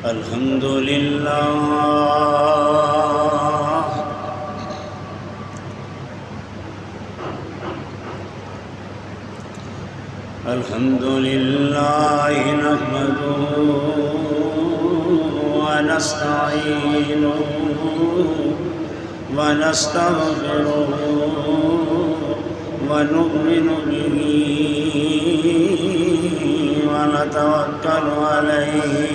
الحمد لله الحمد لله نحمده ونستعينه ونستغفره ونؤمن به ونتوكل عليه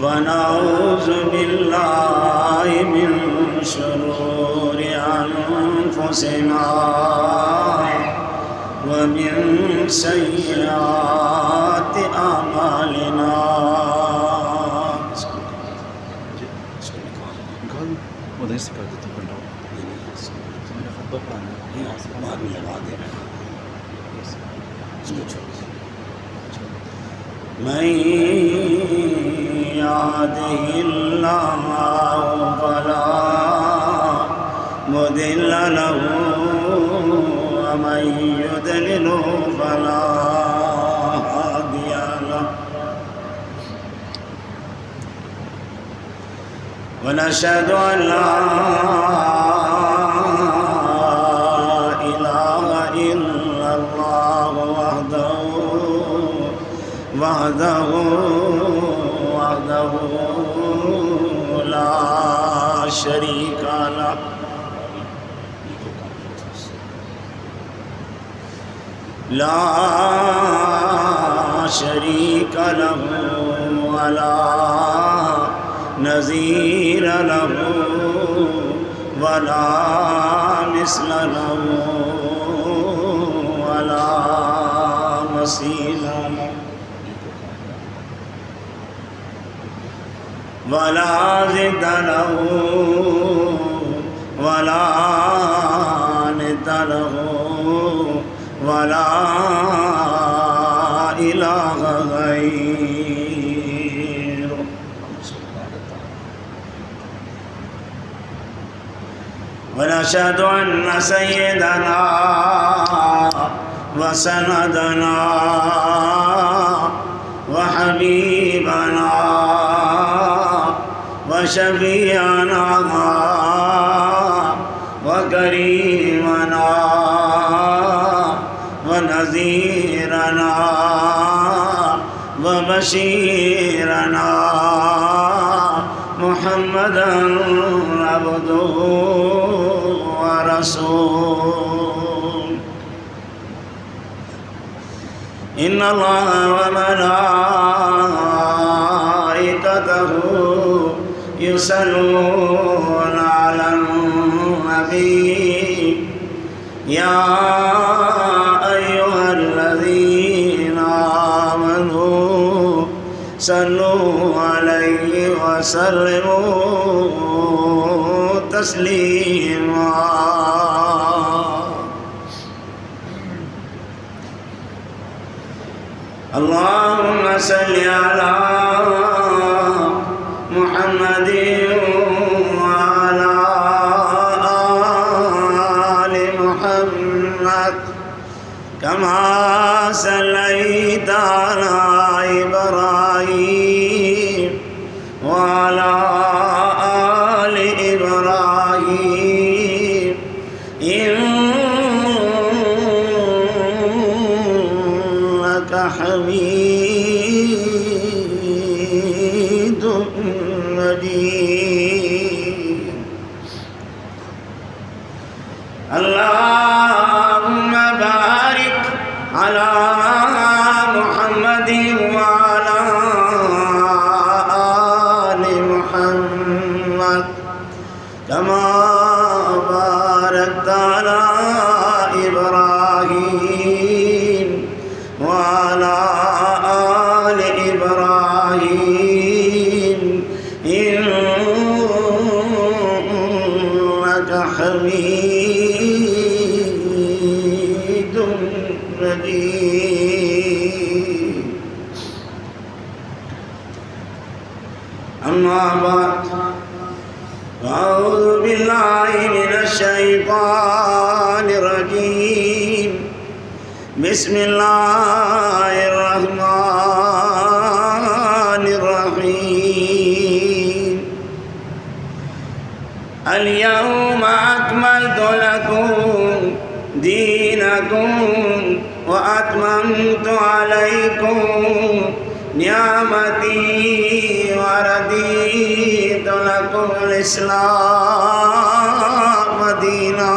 ونعوذ بالله من شرور أنفسنا ومن سيئات أعمالنا من يهده الله فلا مضل له ومن يضلل فلا هادي له ونشهد أن لا إله إلا الله وحده لا شريك له ولا نظير له ولا مثل له ولا مثيل له ولا ضد له ولا ند له ولا إله غيره ونشهد أن سيدنا وسندنا وحبيبنا وشفيعنا وكريمنا ونذيرنا وبشيرنا محمدا عبده ورسوله إن الله وملائكته يصلون على النبي يا أيها الذين آمنوا صلوا عليه وسلموا تسليما اللهم صل على محمد وعلى آل محمد كما صليت على إبراهيم وعلى آل إبراهيم إنك حميد مجيد اللهم بارك على محمد وعلى آل محمد كما باركت على إبراهيم وعلى آل إبراهيم إنك حميد مجيد أما بعد أعوذ بالله من الشيطان الرجيم الرجيم بسم الله الرحمن الرحيم اليوم أكملت لكم دينكم وأتممت عليكم نعمتي ورضيت لكم الإسلام دينا.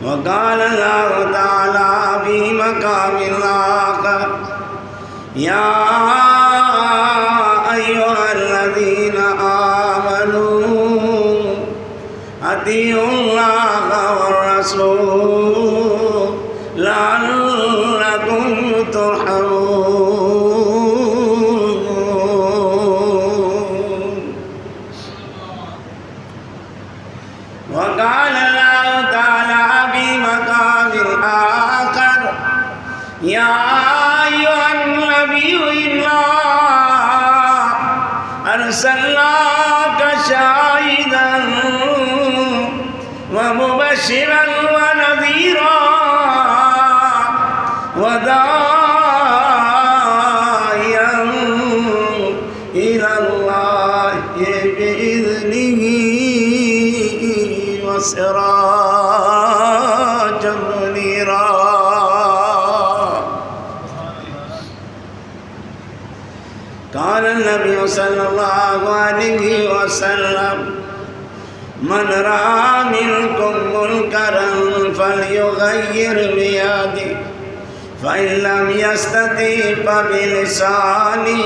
وقال الله تعالى في مقام آخر يا أيها الذين آمنوا أطيعوا الله والرسول لعلكم ترحمون. وقال الله تعالى في مقام آخر يا أيها النبي إنا أرسلناك شاهدا ومبشرا ونذيرا وداعيا إلى الله بإذنه وسراجا منيرا. قال النبي صلى الله عليه وسلم من رأى منكم منكرا فليغير بيده فإن لم يستطع فبلسانه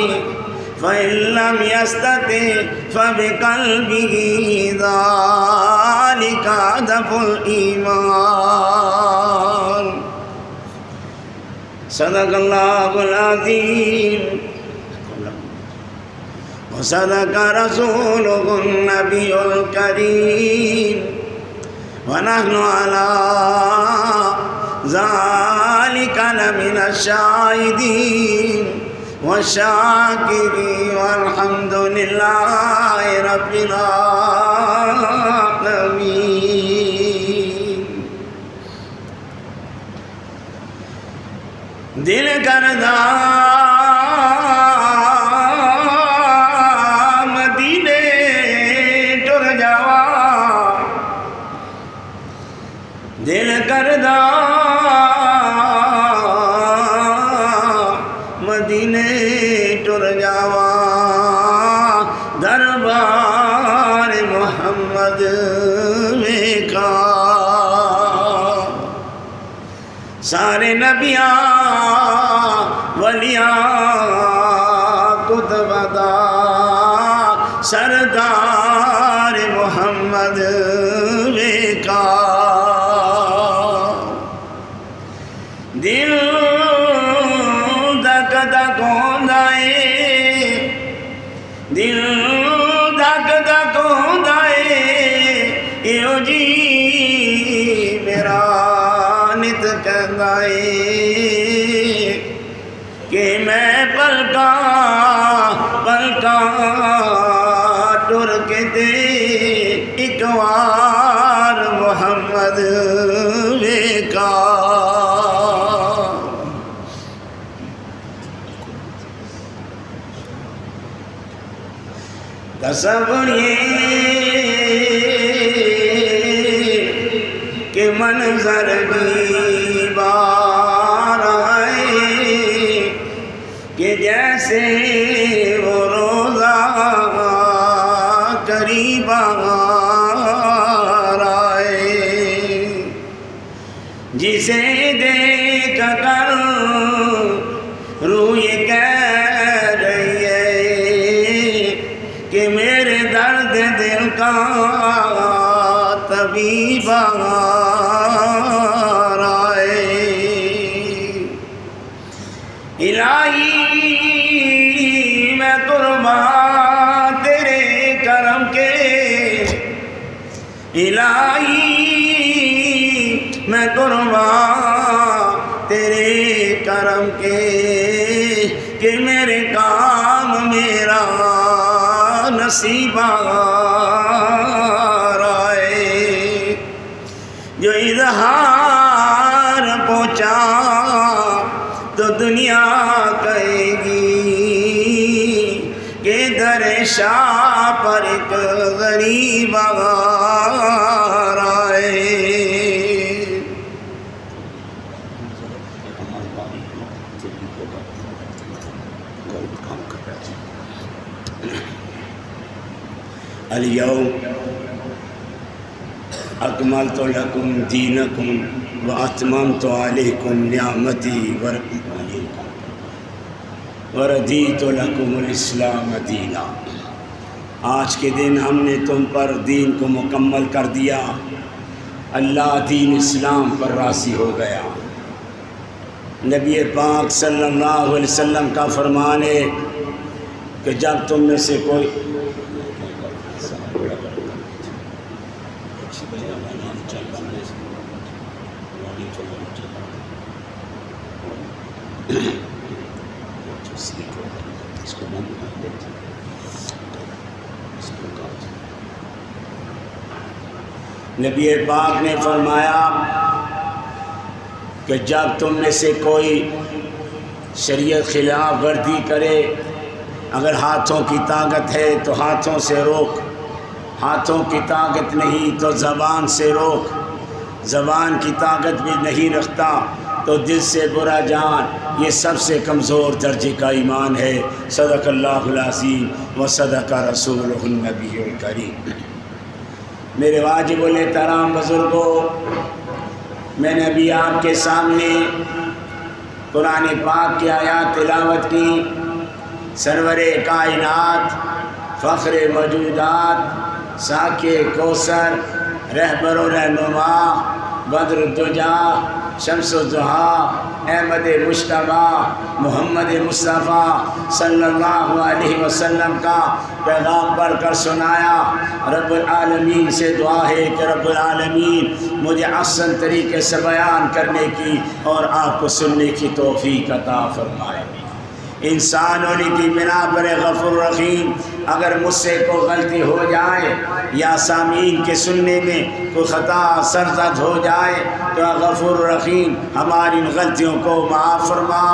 فإن لم يستطع فبقلبه ذلك أضعف الإيمان. صدق الله العظيم وصدق رسوله النبي الكريم ونحن على ذلك لمن الشاهدين والشاكرين والحمد لله رب العالمين. دل کردا مدینے ٹر جاوا دل کردا مدینے ٹر جاوا دربار محمد میں کا سارے نبیاں ولیاں کتب دا سردار محمد میں کا دل دک دک ہوندا اے دل دک دک ہوندا اے ایو جی میرا نت کہندا اے کہ میں پلکاں پلکاں ٹر کے تے ایک وار محمد ویکھا. تصور یہ کہ منظر کی بار آئے کہ جیسے وہ روزہ قریب آئے جسے دیکھ کر روح یہ کہہ رہی ہے کہ میرے درد دل کا طبیب آئے. الہی میں قربان تیرے کرم کے الہی میں قربان تیرے کرم کے کہ میرے کام میرا نصیب آ اظہار پہنچا تو دنیا کہے گی کہ در شاہ پر ایک غریب غار آئے. الیوم اکملت لکم دینکم واتممت علیکم نعمتی وردیت لکم الاسلام دینا. آج کے دن ہم نے تم پر دین کو مکمل کر دیا. اللہ دین اسلام پر راضی ہو گیا. نبی پاک صلی اللہ علیہ وسلم کا فرمان ہے کہ جب تم میں سے کوئی نبی پاک نے فرمایا کہ جب تم میں سے کوئی شریعت خلاف ورزی کرے، اگر ہاتھوں کی طاقت ہے تو ہاتھوں سے روک، ہاتھوں کی طاقت نہیں تو زبان سے روک، زبان کی طاقت بھی نہیں رکھتا تو دل سے برا جان. یہ سب سے کمزور درجے کا ایمان ہے. صدق اللہ العظیم و صدق رسولہ النبی الکریم. میرے واجب الاحترام بزرگوں، میں نے ابھی آپ کے سامنے قرآن پاک کی آیات تلاوت کی. سرور کائنات، فخر موجودات، ساقی کوثر، رہبر و رہنما، بدر الدجا، شمس الضحیٰ، احمد مجتبیٰ، محمد مصطفیٰ صلی اللہ علیہ وسلم کا پیغام پڑھ کر سنایا. رب العالمین سے دعا ہے کہ رب العالمین مجھے احسن طریقے سے بیان کرنے کی اور آپ کو سننے کی توفیق عطا فرمائے. انسان ہونے کی بنا پر غفور رحیم، اگر مجھ سے کوئی غلطی ہو جائے یا سامعین کے سننے میں کوئی خطا سرزد ہو جائے تو غفور رحیم ہماری ان غلطیوں کو معاف فرما.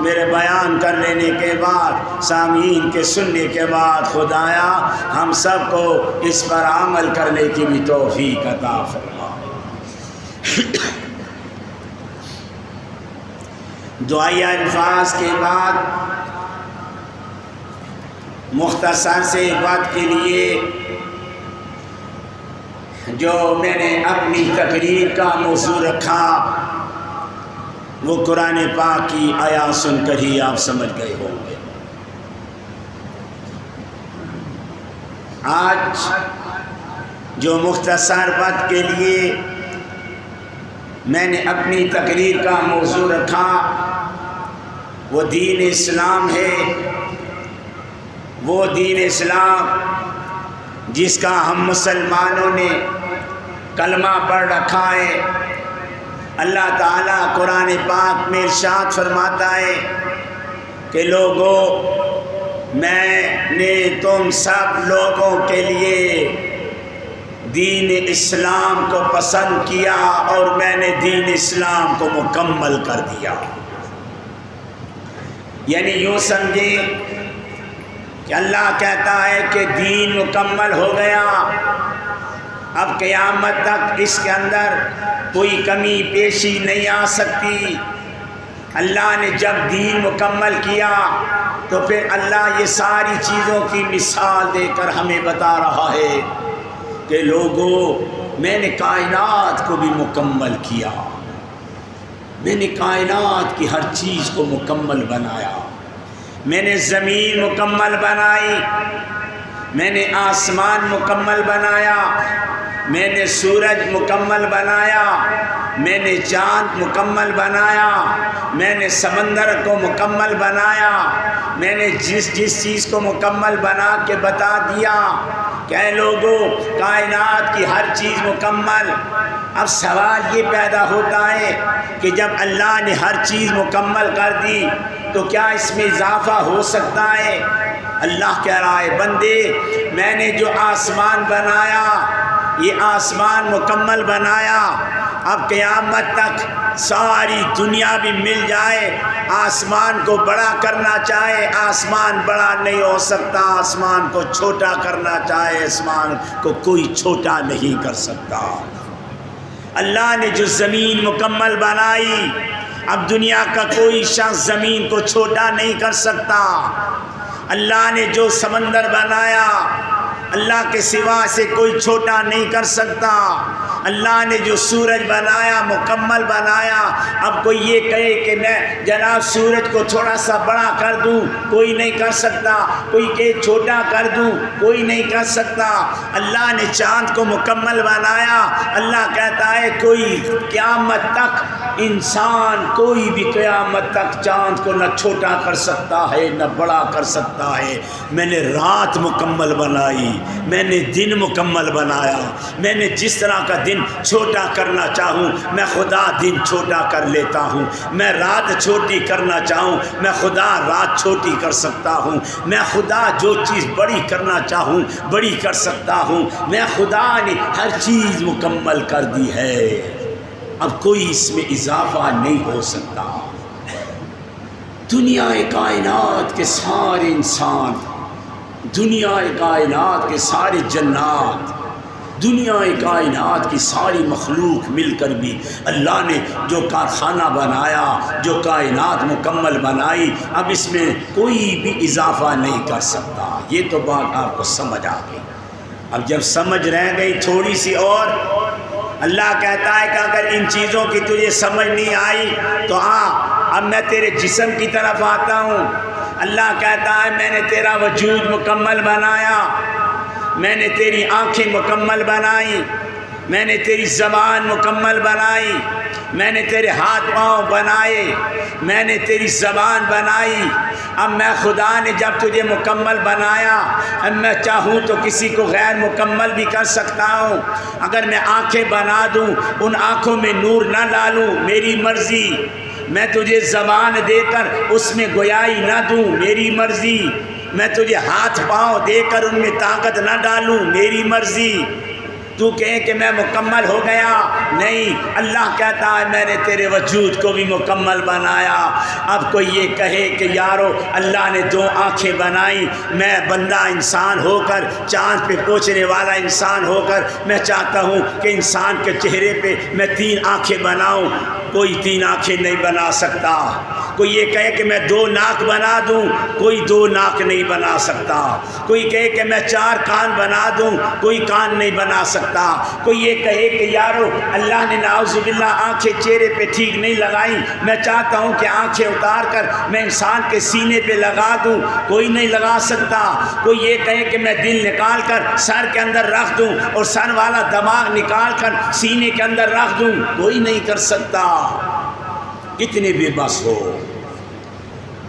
میرے بیان کر لینے کے بعد، سامعین کے سننے کے بعد خدایا ہم سب کو اس پر عمل کرنے کی بھی توفیق عطا فرما. دعائیہ الفاظ کے بعد مختصر سے بات کے لیے جو میں نے اپنی تقریر کا موضوع رکھا وہ قرآن پاک کی آیات سن کر ہی آپ سمجھ گئے ہوں گے. آج جو مختصر بات کے لیے میں نے اپنی تقریر کا موضوع رکھا وہ دین اسلام ہے. وہ دین اسلام جس کا ہم مسلمانوں نے کلمہ پڑھ رکھا ہے. اللہ تعالیٰ قرآن پاک میں ارشاد فرماتا ہے کہ لوگوں، میں نے تم سب لوگوں کے لیے دین اسلام کو پسند کیا اور میں نے دین اسلام کو مکمل کر دیا. یعنی یوں سمجھیں کہ اللہ کہتا ہے کہ دین مکمل ہو گیا، اب قیامت تک اس کے اندر کوئی کمی پیشی نہیں آ سکتی. اللہ نے جب دین مکمل کیا تو پھر اللہ یہ ساری چیزوں کی مثال دے کر ہمیں بتا رہا ہے کہ لوگوں، میں نے کائنات کو بھی مکمل کیا، میں نے کائنات کی ہر چیز کو مکمل بنایا. میں نے زمین مکمل بنائی، میں نے آسمان مکمل بنایا، میں نے سورج مکمل بنایا، میں نے چاند مکمل بنایا، میں نے سمندر کو مکمل بنایا. میں نے جس چیز کو مکمل بنا کے بتا دیا کہ اے لوگوں، کائنات کی ہر چیز مکمل. اب سوال یہ پیدا ہوتا ہے کہ جب اللہ نے ہر چیز مکمل کر دی تو کیا اس میں اضافہ ہو سکتا ہے؟ اللہ کہہ رہا ہے بندے، میں نے جو آسمان بنایا یہ آسمان مکمل بنایا، اب قیامت تک ساری دنیا بھی مل جائے، آسمان کو بڑا کرنا چاہے آسمان بڑا نہیں ہو سکتا، آسمان کو چھوٹا کرنا چاہے آسمان کو کوئی چھوٹا نہیں کر سکتا۔ اللہ نے جو زمین مکمل بنائی، اب دنیا کا کوئی شخص زمین کو چھوٹا نہیں کر سکتا۔ اللہ نے جو سمندر بنایا، اللہ کے سوا سے کوئی چھوٹا نہیں کر سکتا۔ اللہ نے جو سورج بنایا مکمل بنایا، اب کوئی یہ کہے کہ میں جناب سورج کو تھوڑا سا بڑا کر دوں، کوئی نہیں کر سکتا، کوئی کہ چھوٹا کر دوں، کوئی نہیں کر سکتا۔ اللہ نے چاند کو مکمل بنایا، اللہ کہتا ہے کوئی قیامت تک انسان کوئی بھی قیامت تک چاند کو نہ چھوٹا کر سکتا ہے نہ بڑا کر سکتا ہے۔ میں نے رات مکمل بنائی، میں نے دن مکمل بنایا، میں نے جس طرح کا دن چھوٹا کرنا چاہوں میں خدا دن چھوٹا کر لیتا ہوں، میں رات چھوٹی کرنا چاہوں میں خدا رات چھوٹی کر سکتا ہوں، میں خدا جو چیز بڑی کرنا چاہوں بڑی کر سکتا ہوں، میں خدا نے ہر چیز مکمل کر دی ہے، اب کوئی اس میں اضافہ نہیں ہو سکتا۔ دنیا کائنات کے سارے انسان، دنیا کائنات کے سارے جنات، دنیا کائنات کی ساری مخلوق مل کر بھی اللہ نے جو کارخانہ بنایا، جو کائنات مکمل بنائی، اب اس میں کوئی بھی اضافہ نہیں کر سکتا۔ یہ تو بات آپ کو سمجھ آ گئی۔ اب جب سمجھ رہ گئی تھوڑی سی اور، اللہ کہتا ہے کہ اگر ان چیزوں کی تجھے سمجھ نہیں آئی تو اب میں تیرے جسم کی طرف آتا ہوں۔ اللہ کہتا ہے میں نے تیرا وجود مکمل بنایا، میں نے تیری آنکھیں مکمل بنائی، میں نے تیری زبان مکمل بنائی، میں نے تیرے ہاتھ پاؤں بنائے، میں نے تیری زبان بنائی۔ اب میں خدا نے جب تجھے مکمل بنایا، اب میں چاہوں تو کسی کو غیر مکمل بھی کر سکتا ہوں۔ اگر میں آنکھیں بنا دوں، ان آنکھوں میں نور نہ ڈالوں، میری مرضی۔ میں تجھے زبان دے کر اس میں گویائی نہ دوں، میری مرضی۔ میں تجھے ہاتھ پاؤں دے کر ان میں طاقت نہ ڈالوں، میری مرضی۔ تو کہے کہ میں مکمل ہو گیا، نہیں، اللہ کہتا ہے میں نے تیرے وجود کو بھی مکمل بنایا۔ اب کوئی یہ کہے کہ یارو اللہ نے 2 آنکھیں بنائی، میں بندہ انسان ہو کر چاند پہ پہنچنے والا انسان ہو کر میں چاہتا ہوں کہ انسان کے چہرے پہ میں 3 آنکھیں بناؤں، کوئی 3 آنکھیں نہیں بنا سکتا۔ کوئی یہ کہے کہ میں 2 ناک بنا دوں، کوئی 2 ناک نہیں بنا سکتا۔ کوئی کہے کہ میں 4 کان بنا دوں، کوئی کان نہیں بنا سکتا۔ کوئی یہ کہے کہ یارو اللہ نے نعوذ باللہ آنکھیں چہرے پہ ٹھیک نہیں لگائیں، میں چاہتا ہوں کہ آنکھیں اتار کر میں انسان کے سینے پہ لگا دوں، کوئی نہیں لگا سکتا۔ کوئی یہ کہے کہ میں دل نکال کر سر کے اندر رکھ دوں اور سر والا دماغ نکال کر سینے کے اندر رکھ دوں، کوئی نہیں کر سکتا۔ کتنے بے بس ہو،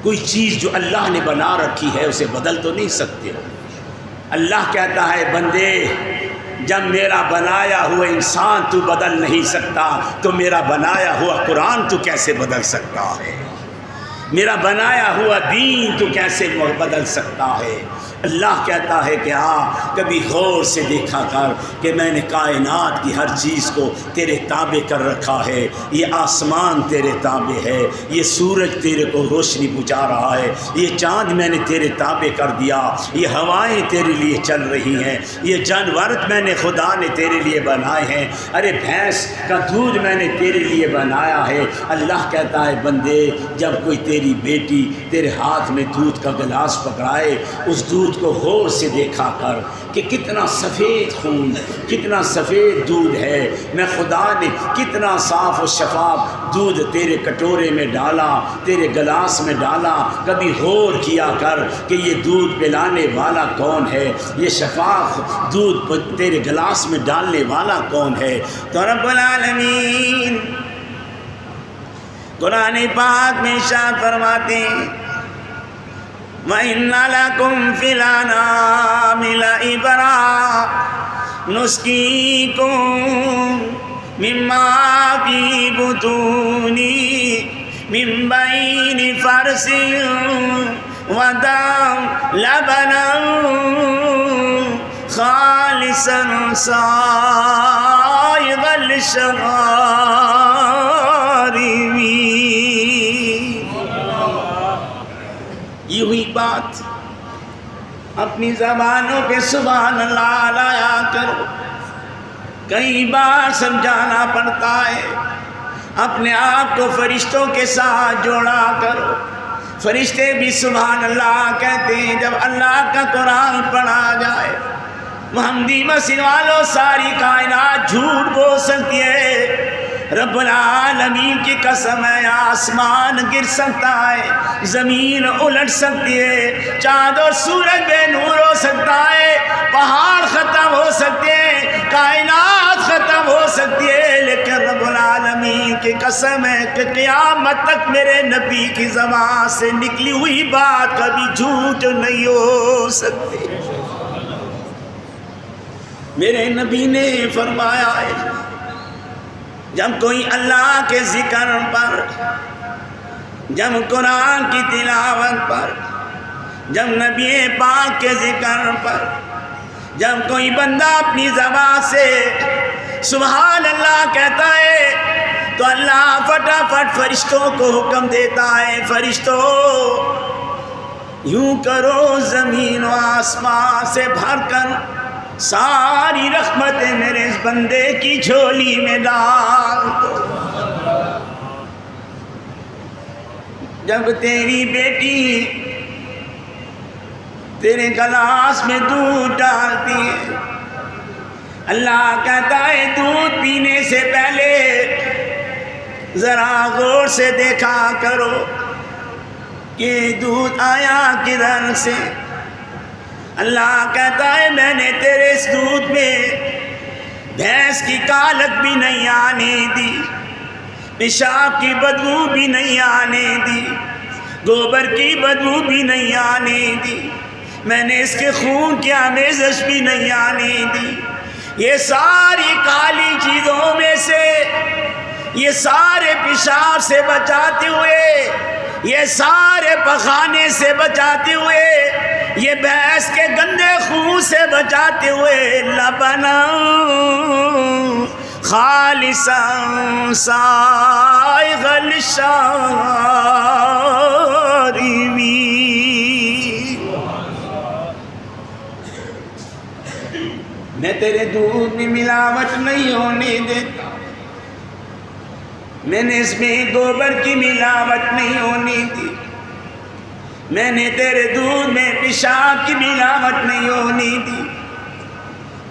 کوئی چیز جو اللہ نے بنا رکھی ہے اسے بدل تو نہیں سکتے ہو۔ اللہ کہتا ہے بندے جب میرا بنایا ہوا انسان تو بدل نہیں سکتا تو میرا بنایا ہوا قرآن تو کیسے بدل سکتا ہے، میرا بنایا ہوا دین تو کیسے بدل سکتا ہے۔ اللہ کہتا ہے کہ کبھی غور سے دیکھا کر کہ میں نے کائنات کی ہر چیز کو تیرے تابع کر رکھا ہے، یہ آسمان تیرے تابع ہے، یہ سورج تیرے کو روشنی پہنچا رہا ہے، یہ چاند میں نے تیرے تابع کر دیا، یہ ہوائیں تیرے لیے چل رہی ہیں، یہ جانور میں نے خدا نے تیرے لیے بنائے ہیں، ارے بھینس کا دودھ میں نے تیرے لیے بنایا ہے۔ اللہ کہتا ہے بندے جب کوئی تیری بیٹی تیرے ہاتھ میں دودھ کا گلاس پکڑائے، اس دودھ کو غور سے دیکھا کر کہ کتنا سفید خون، کتنا سفید دودھ ہے، میں خدا نے کتنا صاف و شفاف دودھ تیرے کٹورے میں ڈالا، تیرے گلاس میں ڈالا۔ کبھی غور کیا کر کہ یہ دودھ پلانے والا کون ہے، یہ شفاف دودھ تیرے گلاس میں ڈالنے والا کون ہے۔ تو رب العالمین قرآن پاک میں ارشاد فرماتے ہیں وَإِنَّ لَكُمْ فِي الْأَنْعَامِ لَعِبْرَةً نُسْقِيكُم مِّمَّا فِي بُطُونِهِ مِن بَيْنِ فَرْثٍ وَدَمٍ لَبَنًا خَالِصًا سَائِغًا لِّلشَّرَابِ اپنی زبانوں پہ سبحان اللہ لایا کرو. کئی بار سمجھانا پڑتا ہے. اپنے آپ کو فرشتوں کے ساتھ جوڑا کرو. فرشتے بھی سبحان اللہ کہتے ہیں جب اللہ کا قرآن پڑھا جائے. محمدی مسجد والوں ساری کائنات جھوٹ بول سکتی ہے. رب العالمین کی قسم ہے آسمان گر سکتا ہے, زمین الٹ سکتی ہے, چاند اور سورج بے نور ہو سکتا ہے, پہاڑ ختم ہو سکتے ہیں, کائنات ختم ہو سکتی ہے, لیکن رب العالمین کی قسم ہے کہ قیامت تک میرے نبی کی زبان سے نکلی ہوئی بات کبھی جھوٹ نہیں ہو سکتی. میرے نبی نے فرمایا ہے جب کوئی اللہ کے ذکر پر, جب قرآن کی تلاوت پر, جب نبی پاک کے ذکر پر, جب کوئی بندہ اپنی زبان سے سبحان اللہ کہتا ہے تو اللہ فٹافٹ فرشتوں کو حکم دیتا ہے, فرشتوں یوں کرو زمین و آسمان سے بھر کر ساری رحمتیں میرے اس بندے کی جھولی میں ڈال دو. جب تیری بیٹی تیرے گلاس میں دودھ ڈالتی ہے, اللہ کہتا ہے دودھ پینے سے پہلے ذرا غور سے دیکھا کرو کہ دودھ آیا کدھر سے. اللہ کہتا ہے میں نے تیرے اس دودھ میں بھینس کی کالک بھی نہیں آنے دی, پیشاب کی بدبو بھی نہیں آنے دی, گوبر کی بدبو بھی نہیں آنے دی, میں نے اس کے خون کی آمیزش بھی نہیں آنے دی. یہ ساری کالی چیزوں میں سے, یہ سارے پیشاب سے بچاتے ہوئے, یہ سارے پخانے سے بچاتے ہوئے, یہ بھینس کے گندے خون سے بچاتے ہوئے لبنا خالصا سائغ للشاربین, میں تیرے دودھ میں ملاوٹ نہیں ہونے دیتا, میں نے اس میں گوبر کی ملاوٹ نہیں ہونے دی, میں نے تیرے دودھ میں پیشاب کی ملاوٹ نہیں ہونے دی,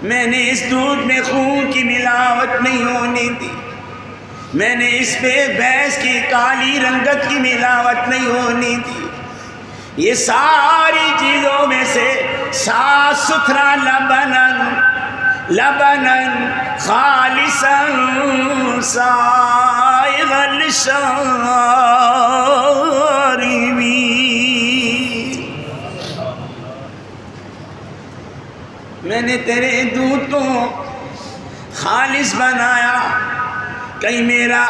میں نے اس دودھ میں خون کی ملاوٹ نہیں ہونے دی, میں نے اس میں بھینس کی کالی رنگت کی ملاوٹ نہیں ہونے دی. یہ ساری چیزوں میں سے صاف ستھرا لبنن خالصا سائغ للشاربین. میں نے تیرے دودھ کو خالص بنایا, کہیں میرا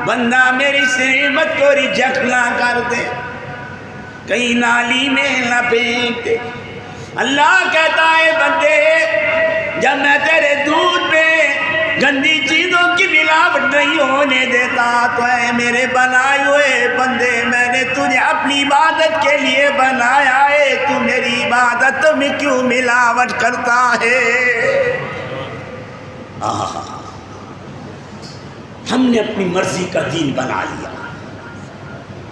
بندہ میری نعمت کو ریجیکٹ نہ کر دے, کہیں نالی میں نہ پھینک دے. اللہ کہتا ہے بندے جب میں تیرے دودھ میں گندی چیزوں کی ملاوٹ نہیں ہونے دیتا تو اے میرے بنائے ہوئے بندے, میں نے تجھے اپنی عبادت کے لیے بنایا ہے, تو میری عبادت میں کیوں ملاوٹ کرتا ہے؟ ہم نے اپنی مرضی کا دین بنا لیا,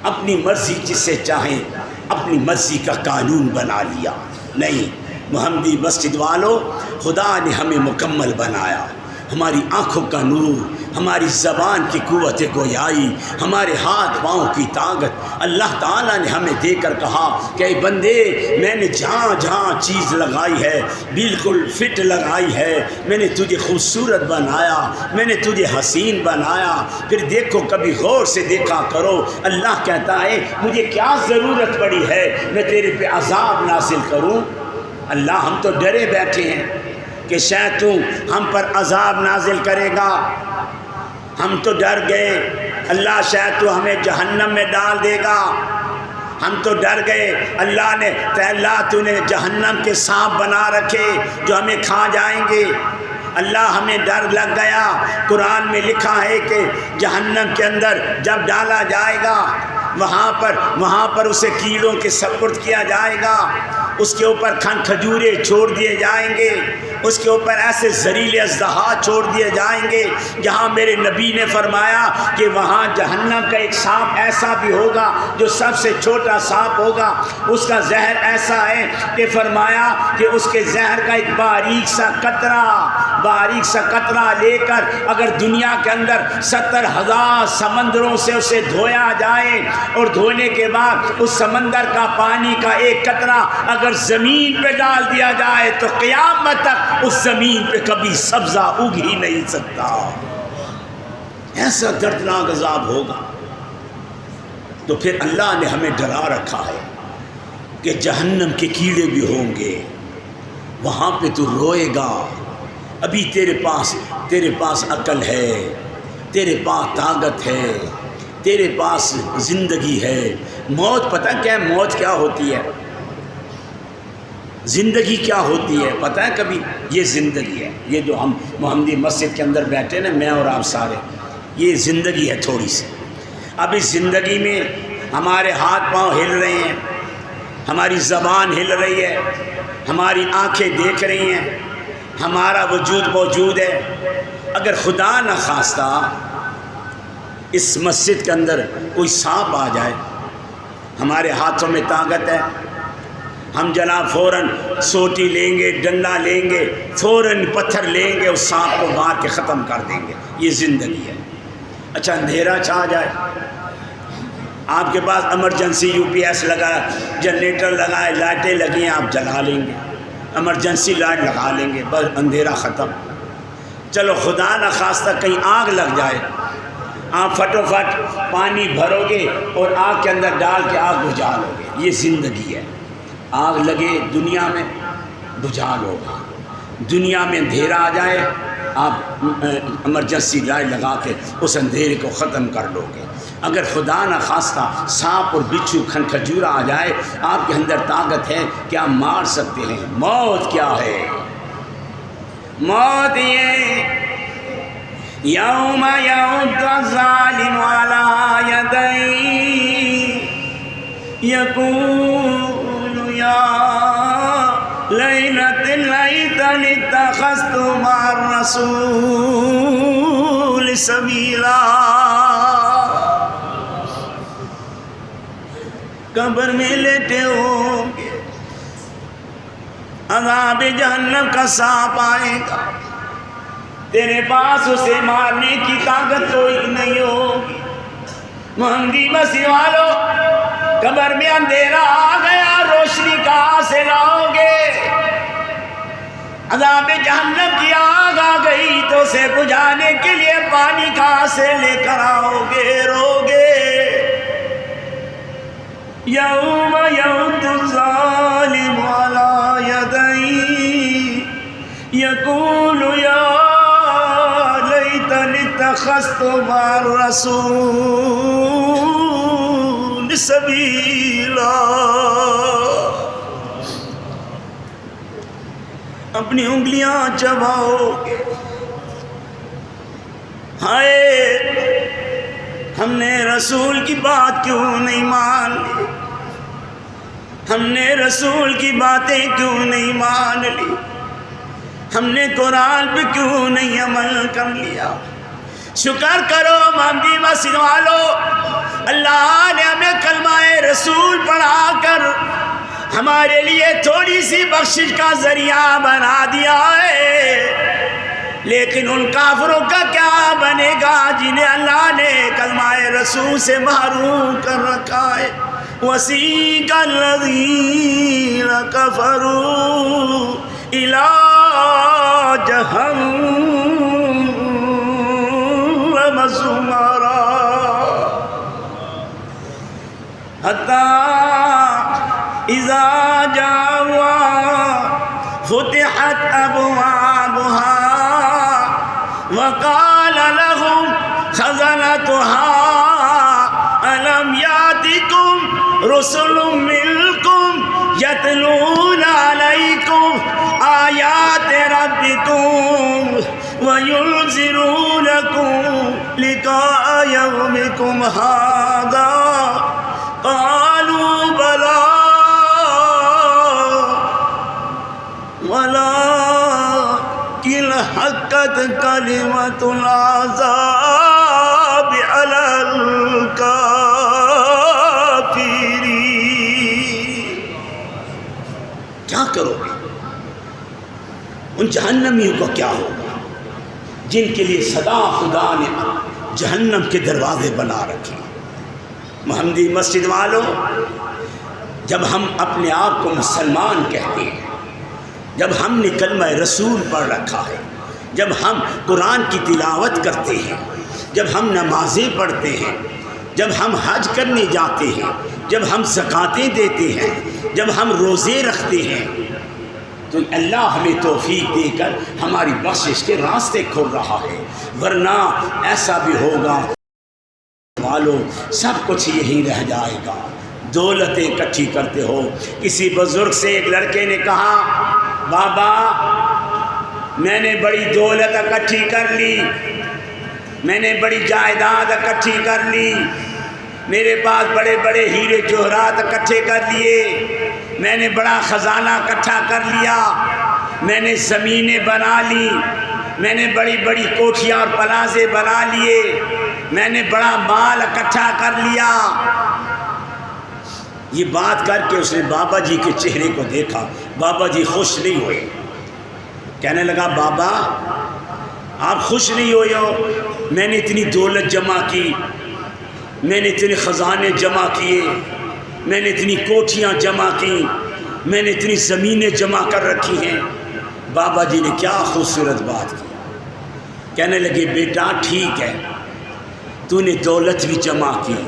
اپنی مرضی جس سے چاہیں اپنی مرضی کا قانون بنا لیا. نہیں, محمدی مسجد والوں, خدا نے ہمیں مکمل بنایا. ہماری آنکھوں کا نور, ہماری زبان کی قوت گویائی, ہمارے ہاتھ پاؤں کی طاقت اللہ تعالیٰ نے ہمیں دے کر کہا کہ اے بندے میں نے جہاں جہاں چیز لگائی ہے بالکل فٹ لگائی ہے, میں نے تجھے خوبصورت بنایا, میں نے تجھے حسین بنایا. پھر دیکھو کبھی غور سے دیکھا کرو, اللہ کہتا ہے مجھے کیا ضرورت پڑی ہے میں تیرے پہ عذاب نازل کروں. اللہ ہم تو ڈرے بیٹھے ہیں کہ شاید تو ہم پر عذاب نازل کرے گا, ہم تو ڈر گئے اللہ شاید تو ہمیں جہنم میں ڈال دے گا, ہم تو ڈر گئے اللہ تو نے جہنم کے سانپ بنا رکھے جو ہمیں کھا جائیں گے. اللہ ہمیں ڈر لگ گیا، قرآن میں لکھا ہے کہ جہنم کے اندر جب ڈالا جائے گا وہاں پر اسے کیڑوں کے سپرد کیا جائے گا، اس کے اوپر کھجورے چھوڑ دیے جائیں گے، اس کے اوپر ایسے زہریلے اژدہا چھوڑ دیے جائیں گے، جہاں میرے نبی نے فرمایا کہ وہاں جہنم کا ایک سانپ ایسا بھی ہوگا جو سب سے چھوٹا سانپ ہوگا، اس کا زہر ایسا ہے کہ فرمایا کہ اس کے زہر کا ایک باریک سا قطرہ لے کر اگر دنیا کے اندر 70,000 سمندروں سے اسے دھویا جائے اور دھونے کے بعد اس سمندر کا پانی کا ایک قطرہ اگر زمین پہ ڈال دیا جائے تو قیامت تک اس زمین پہ کبھی سبزہ اگ ہی نہیں سکتا، ایسا دردناک عذاب ہوگا۔ تو پھر اللہ نے ہمیں ڈرا رکھا ہے کہ جہنم کے کیڑے بھی ہوں گے، وہاں پہ تو روئے گا، ابھی تیرے پاس عقل ہے، تیرے پاس طاقت ہے، تیرے پاس زندگی ہے۔ موت پتہ کیا ہے؟ موت کیا ہوتی ہے؟ زندگی کیا ہوتی ہے پتہ ہے کبھی؟ یہ زندگی ہے، یہ جو ہم محمدی مسجد کے اندر بیٹھے نا، میں اور آپ سارے، یہ زندگی ہے تھوڑی سی۔ اب اس زندگی میں ہمارے ہاتھ پاؤں ہل رہے ہیں، ہماری زبان ہل رہی ہے، ہماری آنکھیں دیکھ رہی ہیں، ہمارا وجود موجود ہے۔ اگر خدا نہ خواستہ اس مسجد کے اندر کوئی سانپ آ جائے، ہمارے ہاتھوں میں طاقت ہے، ہم جناب فوراً سوٹی لیں گے، ڈنڈا لیں گے، فوراً پتھر لیں گے، اس سانپ کو مار کے ختم کر دیں گے۔ یہ زندگی ہے۔ اچھا اندھیرا چھا جائے، آپ کے پاس ایمرجنسی UPS لگا، جنریٹر لگائے، لائٹیں لگی ہیں، آپ جلا لیں گے، ایمرجنسی لائٹ لگا لیں گے، بس اندھیرا ختم۔ چلو خدا نہ خواستہ کہیں آگ لگ جائے، آپ فٹوفٹ پانی بھرو گے اور آگ کے اندر ڈال کے آگ بجھا لو گے۔ یہ زندگی ہے۔ آگ لگے دنیا میں، بجھا لو گا۔ دنیا میں اندھیرا آ جائے، آپ ایمرجنسی لائٹ لگا کے اس اندھیرے کو ختم کر لو گے۔ اگر خدا نہ خواستہ سانپ اور بچھو کھجورا آ جائے، آپ کے اندر طاقت ہے کہ آپ مار سکتے ہیں۔ موت کیا ہے؟ موت یہ یوم یعض الظالم علی یدیہ یقول یا لیتنی اتخذت مع الرسول سبیلا۔ قبر میں لیٹے ہوں گے، عذاب جہنم کا سانپ آئے گا، تیرے پاس اسے مارنے کی طاقت کوئی نہیں ہوگی۔ محمدی مسیح والو، قبر میں اندھیرا آ گیا، روشنی کہاں سے لاؤ گے؟ عذاب جہنم کی آگ آ گئی تو اسے بجھانے کے لیے پانی کہاں سے لے کر آؤ گے؟ رو گے۔ یوم یعض الظالم علی یدیہ یقول یا لیتنی اتخذت مع الرسول سبیلا۔ اپنی انگلیاں چباؤ گے، ہائے ہم نے رسول کی بات کیوں نہیں مان لی، ہم نے رسول کی باتیں کیوں نہیں مان لی، ہم نے قرآن پہ کیوں نہیں عمل کر لیا۔ شکر کرو محمدی مسجد والو، اللہ نے ہمیں کلمہ رسول پڑھا کر ہمارے لیے تھوڑی سی بخشش کا ذریعہ بنا دیا ہے، لیکن ان کافروں کا کیا بنے گا جنہیں اللہ نے کلمہ رسول سے محروم کر رکھا ہے۔ وَسِيقَ الَّذِينَ كَفَرُوا إِلَىٰ جَهَنَّمَ زُمَرًا حَتَّىٰ إِذَا جَاءُوهَا فُتِحَتْ أَبْوَابُهَا وَقَالَ لَهُمْ خَزَنَتُهَا أَلَمْ يَأْتِكُمْ رُسُلٌ مِّنكُمْ يَتْلُونَ عَلَيْكُمْ آیات ربکم وینذرونکم لقاء یومکم ھذا قالوا بلی ولکن حقت کلمۃ العذاب علی الکافرین۔ کیا کرو گے؟ ان جہنمیوں کو کیا ہوگا جن کے لیے سدا خدا نے جہنم کے دروازے بنا رکھے؟ محمدی مسجد والوں، جب ہم اپنے آپ کو مسلمان کہتے ہیں، جب ہم نے کلمہ رسول پڑھ رکھا ہے، جب ہم قرآن کی تلاوت کرتے ہیں، جب ہم نمازیں پڑھتے ہیں، جب ہم حج کرنے جاتے ہیں، جب ہم زکاتیں دیتے ہیں، جب ہم روزے رکھتے ہیں، تو اللہ ہمیں توفیق دے کر ہماری بخشش کے راستے کھول رہا ہے۔ ورنہ ایسا بھی ہوگا والوں سب کچھ یہی رہ جائے گا۔ دولتیں اکٹھی کرتے ہو۔ کسی بزرگ سے ایک لڑکے نے کہا، بابا میں نے بڑی دولت اکٹھی کر لی، میں نے بڑی جائیداد اکٹھی کر لی، میرے پاس بڑے بڑے ہیرے جوہرات اکٹھے کر لیے، میں نے بڑا خزانہ اکٹھا کر لیا، میں نے زمینیں بنا لی، میں نے بڑی بڑی کوٹھیاں اور پلازے بنا لیے، میں نے بڑا مال اکٹھا کر لیا۔ یہ بات کر کے اس نے بابا جی کے چہرے کو دیکھا، بابا جی خوش نہیں ہوئے۔ کہنے لگا، بابا آپ خوش نہیں ہوئے ہو؟ میں نے اتنی دولت جمع کی، میں نے اتنے خزانے جمع کیے، میں نے اتنی کوٹھیاں جمع کی، میں نے اتنی زمینیں جمع کر رکھی ہیں۔ بابا جی نے کیا خوبصورت بات کی۔ کہنے لگے، بیٹا ٹھیک ہے، تو نے دولت بھی جمع کی،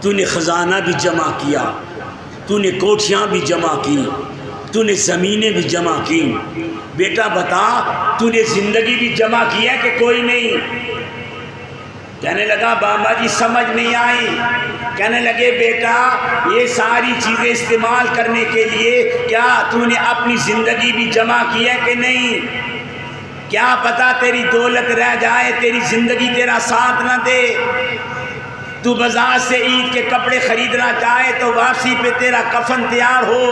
تو نے خزانہ بھی جمع کیا، تو نے کوٹھیاں بھی جمع کی، تو نے زمینیں بھی جمع کی، بیٹا بتا تو نے زندگی بھی جمع کی ہے کہ کوئی نہیں؟ کہنے لگا، بابا جی سمجھ نہیں آئی۔ کہنے لگے، بیٹا یہ ساری چیزیں استعمال کرنے کے لیے کیا تو نے اپنی زندگی بھی جمع کی ہے کہ نہیں؟ کیا پتا تیری دولت رہ جائے، تیری زندگی تیرا ساتھ نہ دے۔ تو بازار سے عید کے کپڑے خریدنا چاہے تو واپسی پہ تیرا کفن تیار ہو۔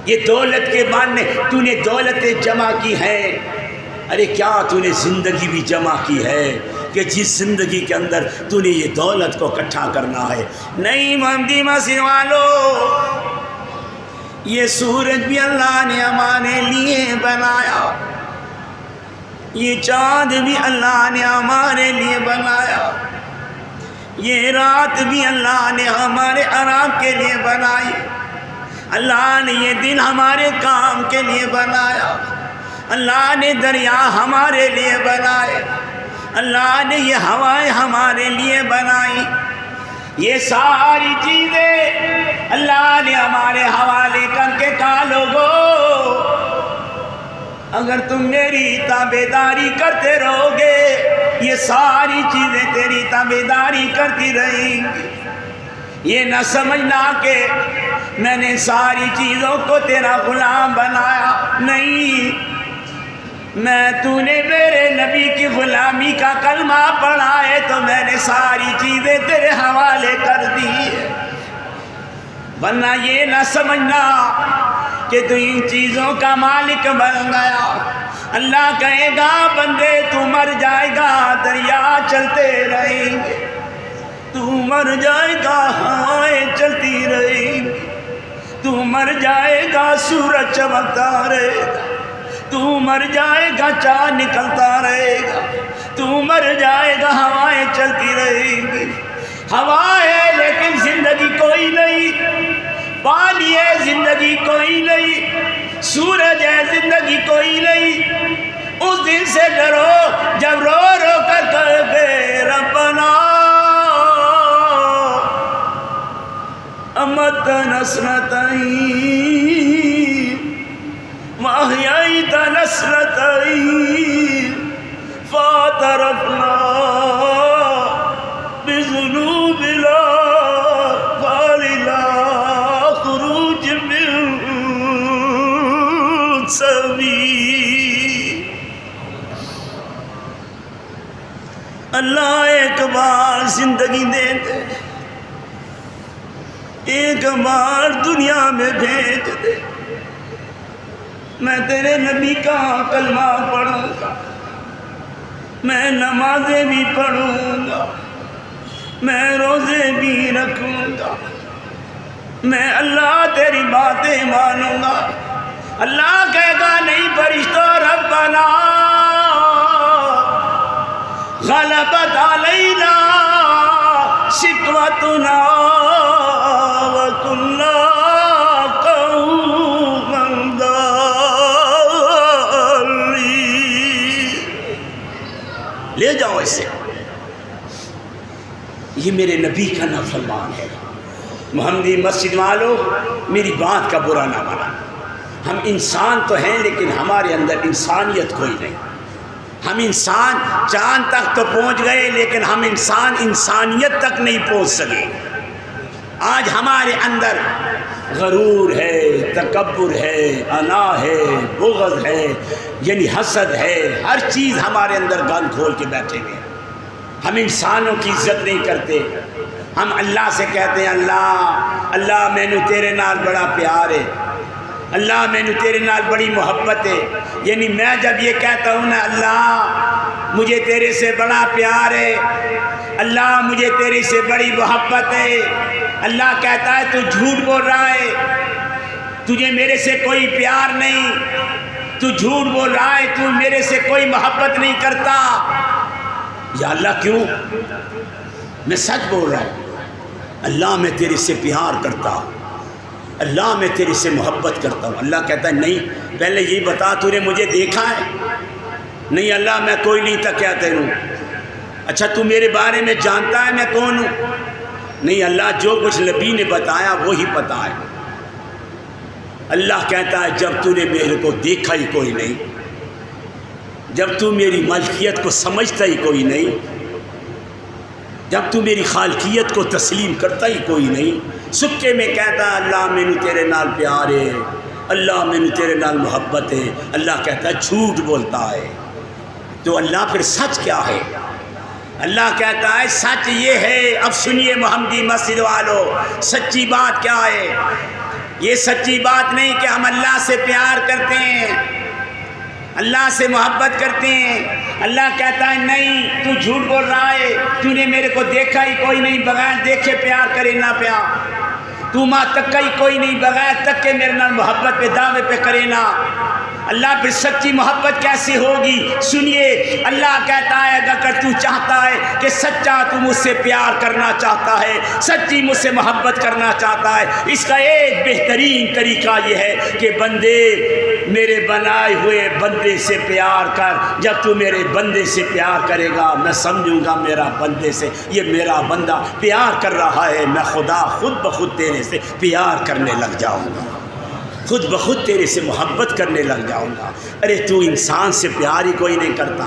یہ دولت کے معنی تو نے دولتیں جمع کی ہیں، ارے کیا تو نے زندگی بھی جمع کی ہے کہ جس زندگی کے اندر تو نے یہ دولت کو اکٹھا کرنا ہے؟ نہیں محمدی مسجد والو، یہ سورج بھی اللہ نے ہمارے لیے بنایا، یہ چاند بھی اللہ نے ہمارے لیے بنایا، یہ رات بھی اللہ نے ہمارے آرام کے لیے بنائی، اللہ نے یہ دن ہمارے کام کے لیے بنایا، اللہ نے دریا ہمارے لیے بنائے، اللہ نے یہ ہوائیں ہمارے لیے بنائی، یہ ساری چیزیں اللہ نے ہمارے حوالے کر کے کہا، لوگو اگر تم میری تابعداری کرتے رہو گے یہ ساری چیزیں تیری تابعداری کرتی رہیں گی۔ یہ نہ سمجھنا کہ میں نے ساری چیزوں کو تیرا غلام بنایا، نہیں، تو نے میرے نبی کی غلامی کا کلمہ پڑھا ہے تو میں نے ساری چیزیں تیرے حوالے کر دی ہے۔ ورنہ یہ نہ سمجھنا کہ تو ان چیزوں کا مالک بن گیا۔ اللہ کہے گا، بندے تو مر جائے گا دریا چلتے رہیں گے، تو مر جائے گا ہوائیں چلتی رہیں گی، تو مر جائے گا سورج چمکتا رہے گا، تو مر جائے گا چاند نکلتا رہے گا، تو مر جائے گا ہوائیں چلتی رہیں گی۔ ہوا ہے لیکن زندگی کوئی نہیں، پانی ہے زندگی کوئی نہیں، سورج ہے زندگی کوئی نہیں۔ اس دن سے ڈرو جب رو رو کر کہے ربنا امتنا سنتين وأحييتنا سنتين فاعترفنا بذنوبنا فهل إلى خروج من اللہ ایک بار زندگی دے دے، ایک بار دنیا میں بھیج دے، میں تیرے نبی کا کلمہ پڑھوں گا، میں نمازیں بھی پڑھوں گا، میں روزے بھی رکھوں گا، میں اللہ تیری باتیں مانوں گا۔ اللہ کہے گا نہیں فرشتوں، ربنا غلبت علینا شقوتنا وکنا قوما ضالین۔ لے جاؤ اسے، یہ میرے نبی کا نافرمان ہے۔ محمدی مسجد والو، میری بات کا برا نہ مانا، ہم انسان تو ہیں لیکن ہمارے اندر انسانیت کوئی نہیں۔ ہم انسان چاند تک تو پہنچ گئے لیکن ہم انسانیت تک نہیں پہنچ سکے۔ آج ہمارے اندر غرور ہے، تکبر ہے، انا ہے، بغض ہے، یعنی حسد ہے، ہر چیز ہمارے اندر گن کھول کے بیٹھے ہوئے ہیں۔ ہم انسانوں کی عزت نہیں کرتے۔ ہم اللہ سے کہتے ہیں اللہ مینو تیرے نال بڑا پیار ہے، اللہ مینو تیرے نال بڑی محبت ہے۔ یعنی میں جب یہ کہتا ہوں نا اللہ مجھے تیرے سے بڑا پیار ہے، اللہ مجھے تیرے سے بڑی محبت ہے، اللہ کہتا ہے تو جھوٹ بول رہا ہے، تجھے میرے سے کوئی پیار نہیں، تو جھوٹ بول رہا ہے، تو میرے سے کوئی محبت نہیں کرتا۔ یا اللہ کیوں؟ میں سچ بول رہا ہوں، اللہ میں تیرے سے پیار کرتا ہوں، اللہ میں تیرے سے محبت کرتا ہوں۔ اللہ کہتا ہے نہیں، پہلے یہ بتا تو نے مجھے دیکھا ہے؟ نہیں اللہ میں کوئی نہیں تکیا تیروں۔ اچھا تو میرے بارے میں جانتا ہے میں کون ہوں؟ نہیں اللہ جو کچھ نبی نے بتایا وہی پتہ ہے۔ اللہ کہتا ہے جب تو نے میرے کو دیکھا ہی کوئی نہیں، جب تو میری ملکیت کو سمجھتا ہی کوئی نہیں، جب تو میری خالقیت کو تسلیم کرتا ہی کوئی نہیں، سکے میں کہتا ہے اللہ مینو تیرے نال پیار ہے، اللہ مینو تیرے نال محبت ہے۔ اللہ کہتا ہے جھوٹ بولتا ہے۔ تو اللہ پھر سچ کیا ہے؟ اللہ کہتا ہے سچ یہ ہے، اب سنیے محمدی مسجد والو، سچی بات کیا ہے؟ یہ سچی بات نہیں کہ ہم اللہ سے پیار کرتے ہیں، اللہ سے محبت کرتے ہیں۔ اللہ کہتا ہے نہیں تو جھوٹ بول رہا ہے، تو نے میرے کو دیکھا ہی کوئی نہیں، بغیر دیکھے پیار کرے نہ پیار، تو ماں تک ہی کوئی نہیں، بغیر تک کے میرے نال محبت پہ دعوے پہ کرے نا۔ اللہ پھر سچی محبت کیسی ہوگی؟ سنیے اللہ کہتا ہے اگر تو چاہتا ہے کہ سچا تو مجھ سے پیار کرنا چاہتا ہے، سچی مجھ سے محبت کرنا چاہتا ہے، اس کا ایک بہترین طریقہ یہ ہے کہ بندے میرے بنائے ہوئے بندے سے پیار کر۔ جب تو میرے بندے سے پیار کرے گا میں سمجھوں گا میرا بندے سے یہ میرا بندہ پیار کر رہا ہے، میں خدا خود بخود تیرے سے پیار کرنے لگ جاؤں گا، خود بخود تیرے سے محبت کرنے لگ جاؤں گا۔ ارے تو انسان سے پیار ہی کوئی نہیں کرتا،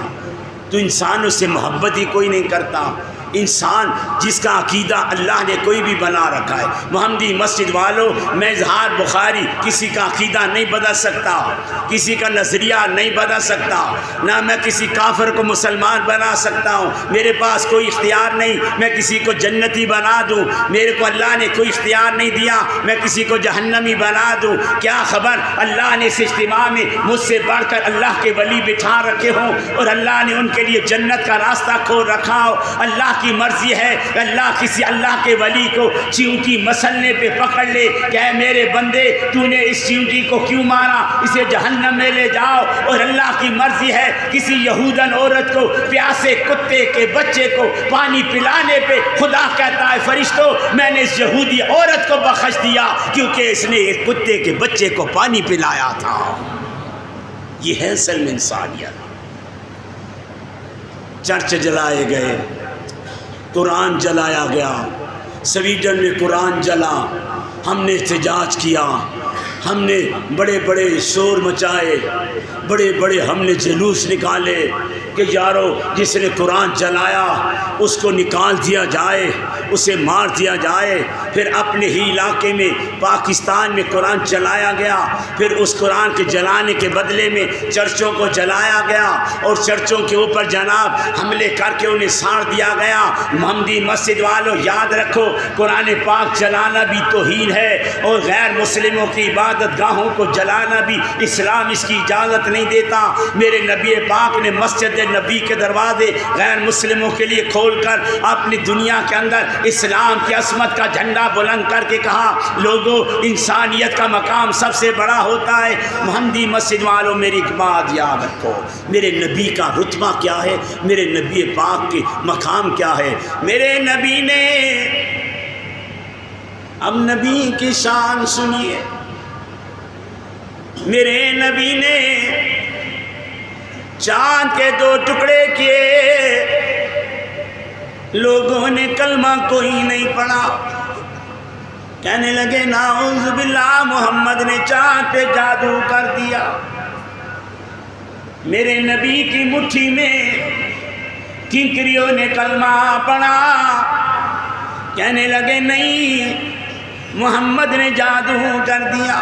تو انسانوں سے محبت ہی کوئی نہیں کرتا۔ انسان جس کا عقیدہ اللہ نے کوئی بھی بنا رکھا ہے۔ محمدی مسجد والو، میں اظہار بخاری کسی کا عقیدہ نہیں بدل سکتا، کسی کا نظریہ نہیں بدل سکتا، نہ میں کسی کافر کو مسلمان بنا سکتا ہوں، میرے پاس کوئی اختیار نہیں میں کسی کو جنتی بنا دوں، میرے کو اللہ نے کوئی اختیار نہیں دیا میں کسی کو جہنمی بنا دوں۔ کیا خبر اللہ نے اس اجتماع میں مجھ سے بڑھ کر اللہ کے ولی بٹھا رکھے ہوں اور اللہ نے ان کے لیے جنت کا راستہ کھول رکھا ہو۔ اللہ کی مرضی ہے اللہ کسی اللہ کے ولی کو چیونٹی مسلنے پہ پکڑ لے کہ اے میرے بندے تو نے اس چیونٹی کو کیوں مارا، اسے جہنم میں لے جاؤ۔ اور اللہ کی مرضی ہے کسی یہودن عورت کو پیاسے کتے کے بچے کو پانی پلانے پہ خدا کہتا ہے فرشتوں میں نے اس یہودی عورت کو بخش دیا کیونکہ اس نے ایک کتے کے بچے کو پانی پلایا تھا۔ یہ ہے اصل میں انسانیت۔ چرچ جلائے گئے، قرآن جلایا گیا، سویڈن میں قرآن جلا، ہم نے احتجاج کیا، ہم نے بڑے بڑے شور مچائے، بڑے بڑے ہم نے جلوس نکالے کہ یارو جس نے قرآن جلایا اس کو نکال دیا جائے، اسے مار دیا جائے۔ پھر اپنے ہی علاقے میں پاکستان میں قرآن جلایا گیا، پھر اس قرآن کے جلانے کے بدلے میں چرچوں کو جلایا گیا اور چرچوں کے اوپر جناب حملے کر کے انہیں ساڑ دیا گیا۔ محمدی مسجد والوں یاد رکھو، قرآن پاک جلانا بھی توہین ہے اور غیر مسلموں کی عبادت گاہوں کو جلانا بھی اسلام اس کی اجازت نہیں دیتا۔ میرے نبی پاک نے مسجد نبی کے دروازے غیر مسلموں کے لیے کھول کر اپنی دنیا کے اندر اسلام کی عصمت کا جھنڈا بلند کر کے کہا، لوگوں انسانیت کا مقام سب سے بڑا ہوتا ہے۔ محمدی مسجد والوں میری ایک بات یاد رکھو، میرے نبی کا رتبہ کیا ہے، میرے نبی پاک کے مقام کیا ہے۔ میرے نبی نے، اب نبی کی شان سنیے، میرے نبی نے چاند کے 2 ٹکڑے کیے، لوگوں نے کلمہ کوئی نہیں پڑھا، کہنے لگے نعوذ باللہ محمد نے چاند پہ جادو کر دیا۔ میرے نبی کی مٹھی میں کنکریوں نے کلمہ پڑھا، کہنے لگے نہیں محمد نے جادو کر دیا۔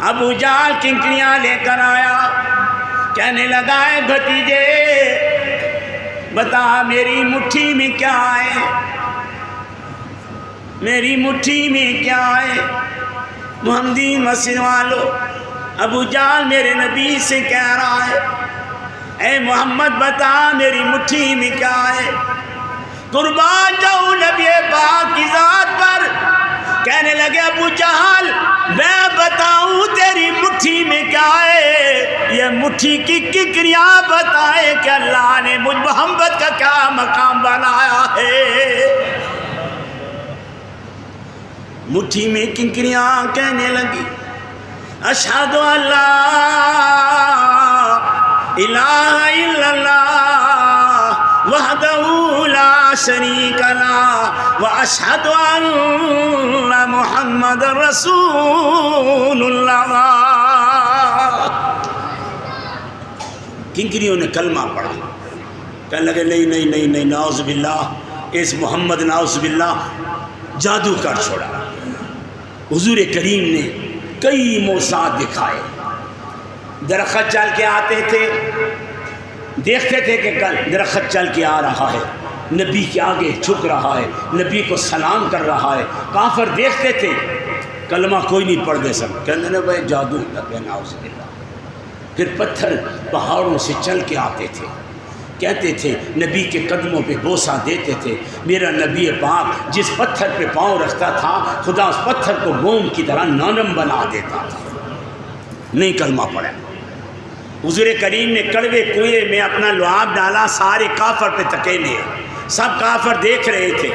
ابو جہل کنکریاں لے کر آیا، کہنے لگا ہے بھتیجے بتا میری مٹھی میں کیا ہے، میری مٹھی میں کیا ہے۔ محمدی مسجد والو، ابو جہل میرے نبی سے کہہ رہا ہے اے محمد بتا میری مٹھی میں کیا ہے۔ قربان جاؤں نبی پاک کی ذات پر، کہنے لگے ابو جہل میں بتاؤں تیری مٹھی میں کیا ہے، یہ مٹھی کی کنکریاں بتائے کہ اللہ نے مجھ محمد کا کیا مقام بنایا ہے۔ مٹھی میں کنکریاں کہنے لگی اشہد ان لا الہ الا اللہ وحدہ لا شریک لہ واشہد ان محمد رسول اللہ۔ کنکریوں نے کلمہ پڑھا، کہنے لگے نہیں نہیں نہیں نہیں نعوذ باللہ، اس محمد نعوذ باللہ جادو کر چھوڑا۔ حضور کریم نے کئی معجزات دکھائے، درخت چل کے آتے تھے، دیکھتے تھے کہ درخت چل کے آ رہا ہے، نبی کے آگے جھک رہا ہے، نبی کو سلام کر رہا ہے۔ کافر دیکھتے تھے، کلمہ کوئی نہیں پڑھ دے سکتا، کہنے لگے بھائی جادو لگے نعوذ باللہ۔ پھر پتھر پہاڑوں سے چل کے آتے تھے، کہتے تھے نبی کے قدموں پہ بوسہ دیتے تھے۔ میرا نبی پاک جس پتھر پہ پاؤں رکھتا تھا خدا اس پتھر کو موم کی طرح نرم بنا دیتا تھا۔ نہیں کلمہ پڑھا۔ حضور کریم نے کڑوے کنویں میں اپنا لعاب ڈالا، سارے کافر پہ تکینے، سب کافر دیکھ رہے تھے۔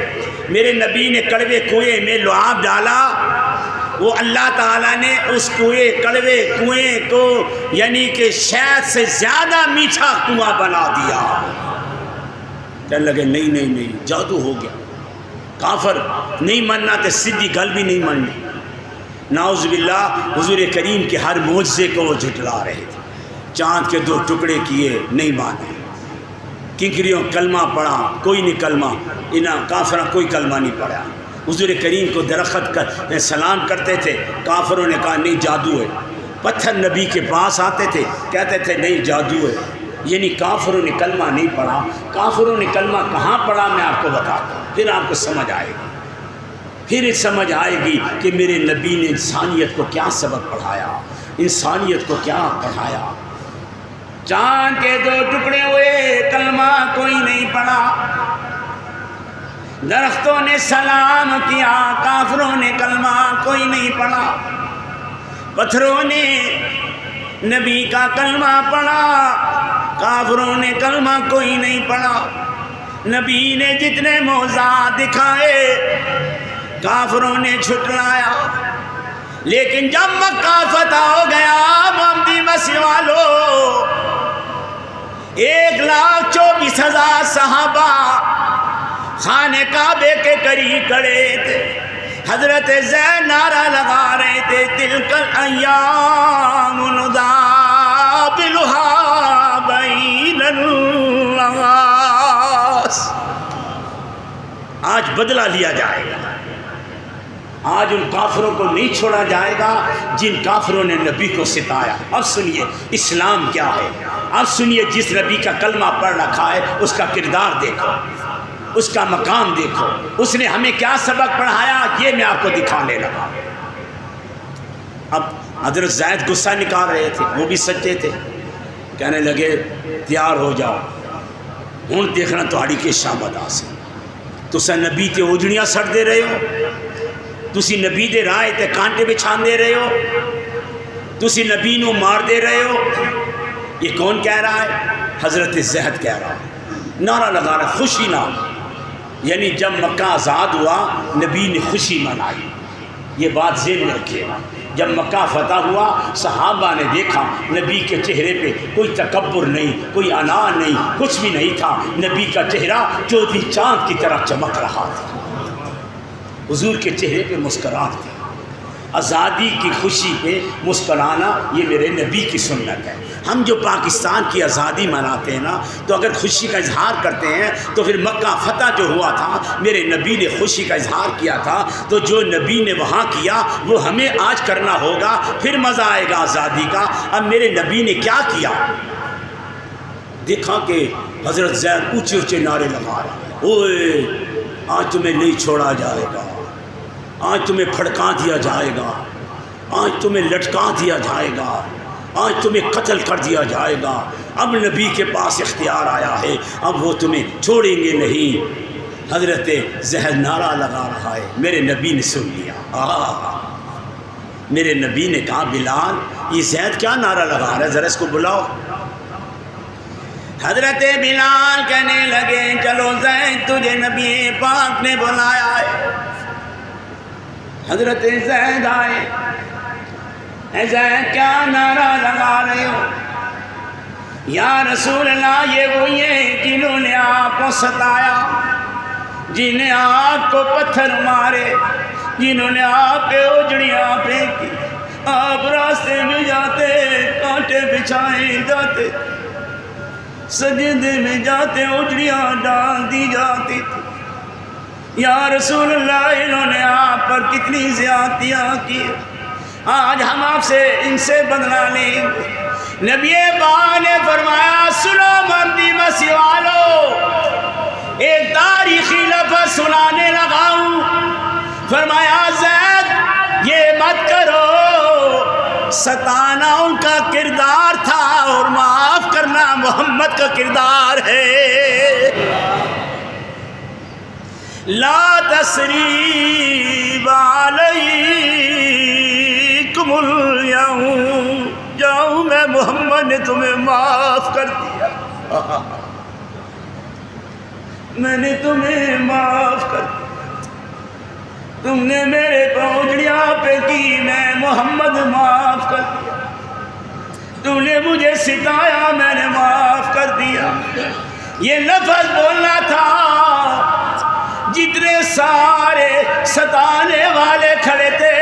میرے نبی نے کڑوے کنویں میں لعاب ڈالا، وہ اللہ تعالیٰ نے اس کڑوے کنویں کو یعنی کہ شہد سے زیادہ میٹھا کنواں بنا دیا۔ کہنے لگے نہیں نہیں نہیں جادو ہو گیا۔ کافر نہیں ماننا تو سیدھی گل بھی نہیں ماننی۔ نعوذ باللہ حضور کریم کے ہر معجزے کو وہ جھٹلا رہے تھے۔ چاند کے 2 ٹکڑے کیے، نہیں مانے۔ کنکریوں کلمہ پڑھا، کوئی نہیں کلمہ، انہاں کافرہ کوئی کلمہ نہیں پڑھا۔ حضور کریم کو درخت کا سلام کرتے تھے، کافروں نے کہا نہیں جادو ہے۔ پتھر نبی کے پاس آتے تھے، کہتے تھے نہیں جادو ہے۔ یعنی کافروں نے کلمہ نہیں پڑھا۔ کافروں نے کلمہ کہاں پڑھا میں آپ کو بتاتا ہوں، پھر آپ کو سمجھ آئے گی، پھر سمجھ آئے گی کہ میرے نبی نے انسانیت کو کیا سبق پڑھایا، انسانیت کو کیا پڑھایا۔ چاند کے 2 ٹکڑے ہوئے، کلمہ کوئی نہیں پڑھا۔ درختوں نے سلام کیا، کافروں نے کلمہ کوئی نہیں پڑھا۔ پتھروں نے نبی کا کلمہ پڑھا، کافروں نے کلمہ کوئی نہیں پڑھا۔ نبی نے جتنے معجزات دکھائے کافروں نے جھٹلایا، لیکن جب مکہ فتح ہو گیا محمدی مسجد والو، 1,24,000 صحابہ خانے کعبے کے قریب کھڑے تھے۔ حضرت زید نعرہ لگا رہے تھے تلک الایام نداولها بدلہ لیا جائے گا۔ آج ان کافروں کو نہیں چھوڑا جائے گا جن کافروں نے نبی کو ستایا۔ اب سنیے اسلام کیا ہے، اب سنیے جس نبی کا کلمہ پڑھ رکھا ہے اس کا کردار دیکھو، اس کا مقام دیکھو، اس نے ہمیں کیا سبق پڑھایا، یہ میں آپ کو دکھانے لگا۔ اب حضرت زید غصہ نکال رہے تھے، وہ بھی سچے تھے، کہنے لگے تیار ہو جاؤ، ہوں دیکھنا تہاڑی کے شامت آسے، تسا نبی تے اوجڑیاں سڑ دے رہے ہو، تسی نبی دے رائے تے کانٹے بچھان دے رہے ہو، تسی نبی نو مار دے رہے ہو۔ یہ کون کہہ رہا ہے؟ حضرت زید کہہ رہا ہے، نعرہ لگا رہا ہے خوشی نام، یعنی جب مکہ آزاد ہوا نبی نے خوشی منائی۔ یہ بات ذہن میں رکھیے، جب مکہ فتح ہوا صحابہ نے دیکھا نبی کے چہرے پہ کوئی تکبر نہیں، کوئی انا نہیں، کچھ بھی نہیں تھا، نبی کا چہرہ چودھری چاند کی طرح چمک رہا تھا، حضور کے چہرے پہ مسکراہٹ تھی۔ آزادی کی خوشی پہ مسکرانا یہ میرے نبی کی سنت ہے۔ ہم جو پاکستان کی آزادی مناتے ہیں نا، تو اگر خوشی کا اظہار کرتے ہیں تو پھر مکہ فتح جو ہوا تھا میرے نبی نے خوشی کا اظہار کیا تھا، تو جو نبی نے وہاں کیا وہ ہمیں آج کرنا ہوگا، پھر مزہ آئے گا آزادی کا۔ اب میرے نبی نے کیا کیا، دیکھا کہ حضرت زید اونچے اونچے نعرے لگا رہا ہے، اوئے آج تمہیں نہیں چھوڑا جائے گا، آج تمہیں پھڑکا دیا جائے گا، آج تمہیں لٹکا دیا جائے گا، آج تمہیں قتل کر دیا جائے گا۔ اب نبی کے پاس اختیار آیا ہے، اب وہ تمہیں چھوڑیں گے نہیں۔ حضرت زید نعرہ لگا رہا ہے، میرے نبی نے سن لیا۔ میرے نبی نے کہا بلال یہ زید کیا نعرہ لگا رہا ہے، ذرا اس کو بلاؤ۔ حضرت بلال کہنے لگے چلو زید تجھے نبی پاک نے بلایا ہے۔ حضرت زید آئے، اے زید کیا نعرہ لگا رہے ہو؟ یا رسول اللہ یہ وہی ہیں جنہوں نے آپ کو ستایا، جنہیں آپ کو پتھر مارے، جنہوں نے آپ پہ اوجڑیاں پھینکی، آپ راستے میں جاتے کانٹے بچھائے جاتے، سجدے میں جاتے اوجڑیاں ڈال دی جاتی تھی۔ یا رسول اللہ انہوں نے آپ پر کتنی زیادتیاں کی، آج ہم آپ سے ان سے بدلہ لیں گے۔ نبی پاک نے فرمایا سنو مندی مسیح والو، ایک تاریخی لفظ سنانے لگا ہوں۔ فرمایا زید یہ مت کرو، ستانا ان کا کردار تھا اور معاف کرنا محمد کا کردار ہے۔ لا تثریب علیکم الیوم، جاؤ میں محمد نے تمہیں معاف کر دیا، میں نے تمہیں معاف کر دیا، تم نے میرے پہنچڑیاں پہ کی، میں محمد معاف کر دیا، تم نے مجھے ستایا میں نے معاف کر دیا۔ یہ لفظ بولنا تھا، جتنے سارے ستانے والے کھڑے تھے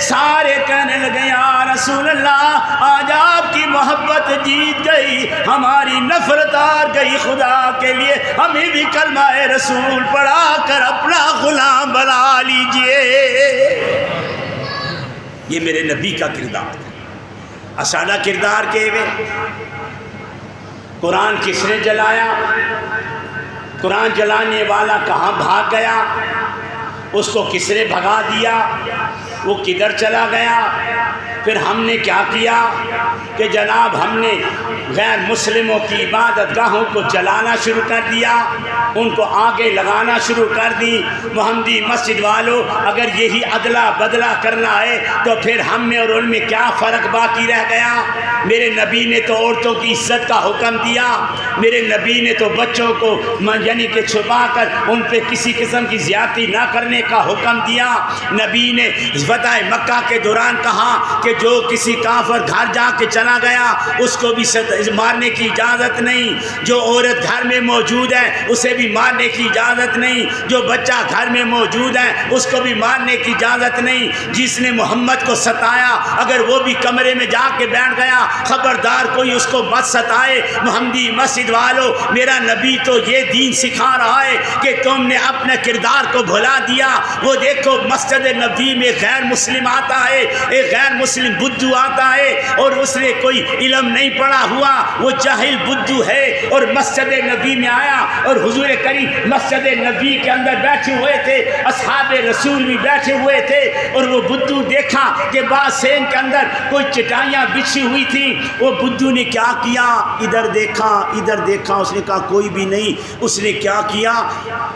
سارے کہنے لگے یا رسول اللہ آج آپ کی محبت جیت گئی، ہماری نفرت ہار گئی، خدا کے لیے ہمیں بھی کلمہ رسول پڑھا کر اپنا غلام بنا لیجئے۔ یہ میرے نبی کا کردار تھا، اسادہ کردار کے ہوئے۔ قرآن کس نے جلایا؟ قرآن جلانے والا کہاں بھاگ گیا؟ اس کو کس نے بھگا دیا؟ وہ کدھر چلا گیا؟ پھر ہم نے کیا کیا کہ جناب ہم نے غیر مسلموں کی عبادت گاہوں کو جلانا شروع کر دیا، ان کو آگے لگانا شروع کر دی۔ محمدی مسجد والوں اگر یہی عدلہ بدلہ کرنا ہے تو پھر ہم میں اور ان میں کیا فرق باقی رہ گیا؟ میرے نبی نے تو عورتوں کی عزت کا حکم دیا، میرے نبی نے تو بچوں کو یعنی کہ چھپا کر ان پہ کسی قسم کی زیادتی نہ کرنے کا حکم دیا۔ نبی نے فتح مکہ کے دوران کہا کہ کہ جو کسی کافر گھر جا کے چلا گیا اس کو بھی مارنے کی اجازت نہیں، جو عورت گھر میں موجود ہے اسے بھی مارنے کی اجازت نہیں، جو بچہ گھر میں موجود ہے اس کو بھی مارنے کی اجازت نہیں۔ جس نے محمد کو ستایا اگر وہ بھی کمرے میں جا کے بیٹھ گیا، خبردار کوئی اس کو مت ستائے۔ محمدی مسجد والو، میرا نبی تو یہ دین سکھا رہا ہے کہ تم نے اپنے کردار کو بھلا دیا۔ وہ دیکھو مسجد نبی میں غیر مسلم آتا ہے، ایک غیر مسلم بدھو آتا ہے اور اس نے کوئی علم نہیں پڑھا ہوا، وہ جاہل بدھو ہے، اور مسجد نبی میں آیا اور حضور کریم مسجد نبی کے اندر بیٹھے ہوئے تھے، اصحاب رسول بھی بیٹھے ہوئے تھے، اور وہ بدھو دیکھا کہ باسین کے اندر کوئی چٹائیاں بچھی ہوئی تھیں۔ وہ بدھو نے کیا کیا؟ ادھر دیکھا، اس نے کہا کوئی بھی نہیں۔ اس نے کیا کیا؟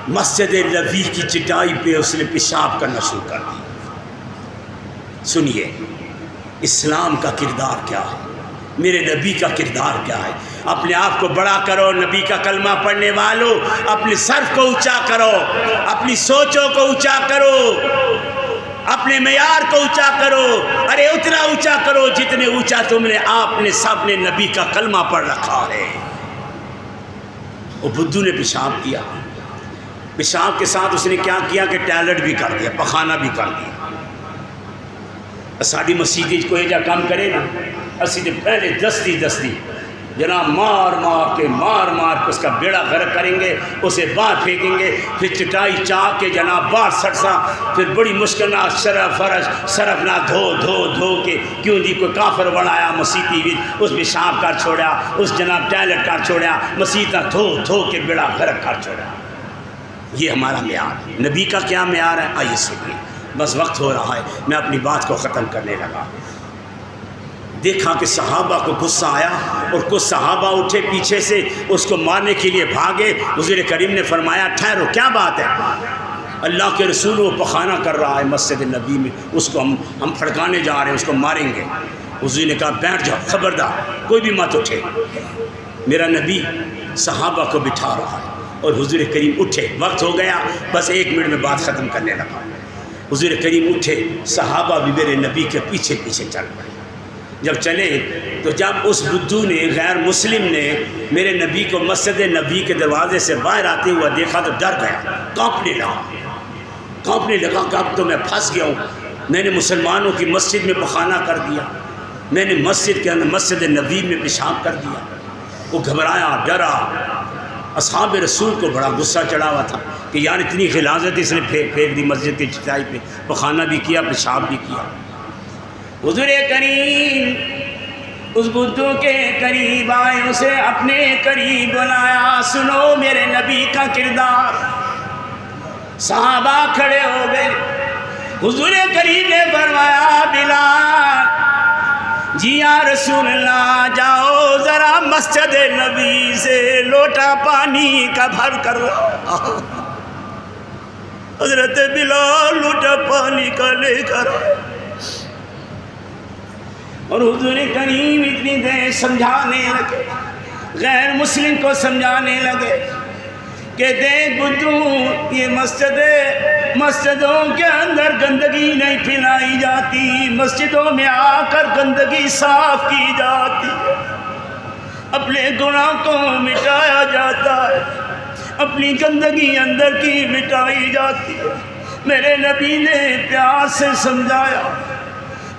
مسجد نبی کی چٹائی پہ اس نے پیشاب کرنا شروع کر دیا۔ سنیے اسلام کا کردار کیا ہے، میرے نبی کا کردار کیا ہے۔ اپنے آپ کو بڑا کرو، نبی کا کلمہ پڑھنے والوں، اپنے صرف کو اونچا کرو، اپنی سوچوں کو اونچا کرو، اپنے معیار کو اونچا کرو۔ ارے اتنا اونچا کرو جتنے اونچا تم نے آپ نے سب نے نبی کا کلمہ پڑھ رکھا ہے۔ وہ بدھو نے پیشاب کیا، پیشاب کے ساتھ اس نے کیا کیا کہ ٹائلٹ بھی کر دیا، پخانہ بھی کر دیا۔ ساری مسجد کو ایجا کام کرے نا، اسی نے پہلے دستی جناب مار مار کے اس کا بیڑا غرق کریں گے، اسے باہر پھینکیں گے، پھر چٹائی چاک کے جناب باہر سرسا، پھر بڑی مشکل نہ صرف نہ دھو کے کیوں دی کوئی کافر بنایا مسیحی بھی اس پیشاب کر چھوڑا، اس جناب ٹائلٹ کر چھوڑا، مسیح نہ دھو کے بیڑا غرق کر چھوڑا۔ یہ ہمارا معیار ہے۔ نبی کا کیا معیار ہے؟ آئیے سنیے، بس وقت ہو رہا ہے، میں اپنی بات کو ختم کرنے لگا۔ دیکھا کہ صحابہ کو غصہ آیا اور کچھ صحابہ اٹھے پیچھے سے اس کو مارنے کے لیے بھاگے۔ حضور کریم نے فرمایا ٹھہرو، کیا بات ہے؟ اللہ کے رسول وہ پخانہ کر رہا ہے مسجد نبی میں، اس کو ہم پھڑکانے جا رہے ہیں، اس کو ماریں گے۔ حضور نے کہا بیٹھ جاؤ، خبردار کوئی بھی مت اٹھے۔ میرا نبی صحابہ کو بٹھا رہا ہے اور حضور کریم اٹھے، وقت ہو گیا، بس 1 منٹ میں بات ختم کرنے لگا۔ حضور کریم اٹھے، صحابہ بھی میرے نبی کے پیچھے چل پڑے۔ جب چلے تو جب اس بدھو نے غیر مسلم نے میرے نبی کو مسجد نبی کے دروازے سے باہر آتے ہوا دیکھا تو ڈر گیا، کانپنے لگا کہ اب تو میں پھنس گیا ہوں، میں نے مسلمانوں کی مسجد میں پخانہ کر دیا، میں نے مسجد کے اندر مسجد نبی میں پیشاب کر دیا۔ وہ گھبرایا، ڈرا۔ اصحاب رسول کو بڑا غصہ چڑھا ہوا تھا کہ یار اتنی غلاظت اس نے پھینک دی مسجد کی چٹائی پہ، پخانہ بھی کیا، پیشاب بھی کیا۔ حضور کریم اس بدھو کے قریب آئے، اسے اپنے قریب بلایا، سنو میرے نبی کا کردار۔ صحابہ کھڑے ہو گئے، حضور کریم نے فرمایا بلال جی یا رسول اللہ، جاؤ ذرا مسجد نبی سے لوٹا پانی کا بھر کر۔ حضرت بلال لوٹا پانی کا لے کر، اور حضور کریم اتنی دیر سمجھانے لگے، غیر مسلم کو سمجھانے لگے کہ دیکھ بدھو، یہ مسجدوں کے اندر گندگی نہیں پھیلائی جاتی، مسجدوں میں آ کر گندگی صاف کی جاتی ہے، اپنے گناہ کو مٹایا جاتا ہے، اپنی گندگی اندر کی مٹائی جاتی ہے۔ میرے نبی نے پیار سے سمجھایا،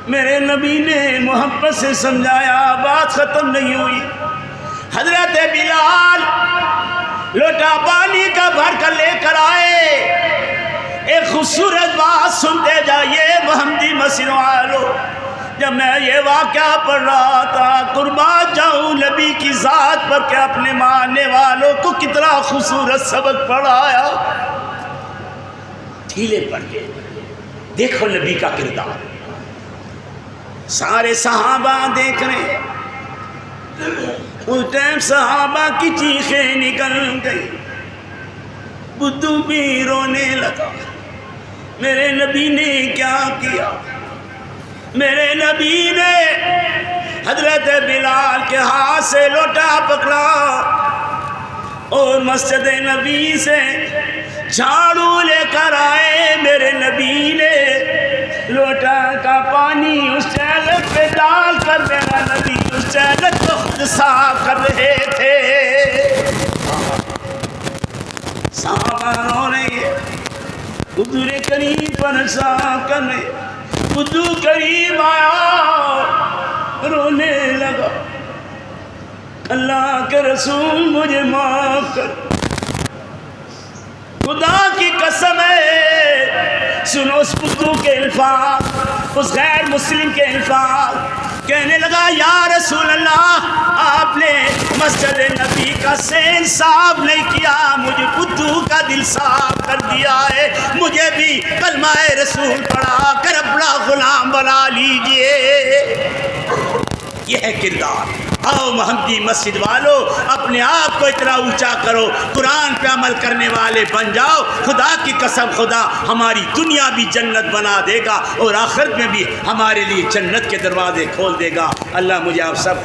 میرے نبی نے محبت سے سمجھایا، بات ختم نہیں ہوئی۔ حضرت بلال لوٹا پانی کا بھر کر لے کر آئے۔ ایک خوبصورت بات سنتے جائیے محمدی مسجد والو، جب میں یہ واقعہ پڑھ رہا تھا قربان جاؤں نبی کی ذات پر کہ اپنے ماننے والوں کو کتنا خوبصورت سبق پڑھایا۔ ڈھیلے پڑ گئے، دیکھو نبی کا کردار۔ سارے صحابہ دیکھ رہے، اس ٹائم صحابہ کی چیخیں نکل گئی، بدھو بھی رونے لگا۔ میرے نبی نے کیا کیا؟ میرے نبی نے حضرت بلال کے ہاتھ سے لوٹا پکڑا اور مسجد نبی سے جھاڑو لے کر آئے۔ میرے نبی نے لوٹا کا پانی اس چیلک پہ ڈال کر میرا نبی اس چیلک کو خود صاف کر رہے تھے. صحابہ رو رہے حضور کریم پر صاف کرنے. بدو کریم آیا رونے لگا اللہ کے رسول مجھے معاف کر. خدا کی قسم ہے سنو اس بدو کے الفاظ اس غیر مسلم کے الفاظ. کہنے لگا یا رسول اللہ آپ نے مسجد نبی کا سین صاف نہیں کیا مجھے بدو کا دل صاف کر دیا ہے. مجھے بھی کلمہ رسول پڑھا کر اپنا غلام بنا لیجئے. یہ ہے کردار. آؤ محمدی مسجد والو اپنے آپ کو اتنا اونچا کرو قرآن پہ عمل کرنے والے بن جاؤ. خدا کی قسم خدا ہماری دنیا بھی جنت بنا دے گا اور آخرت میں بھی ہمارے لیے جنت کے دروازے کھول دے گا. اللہ مجھے آپ سب کو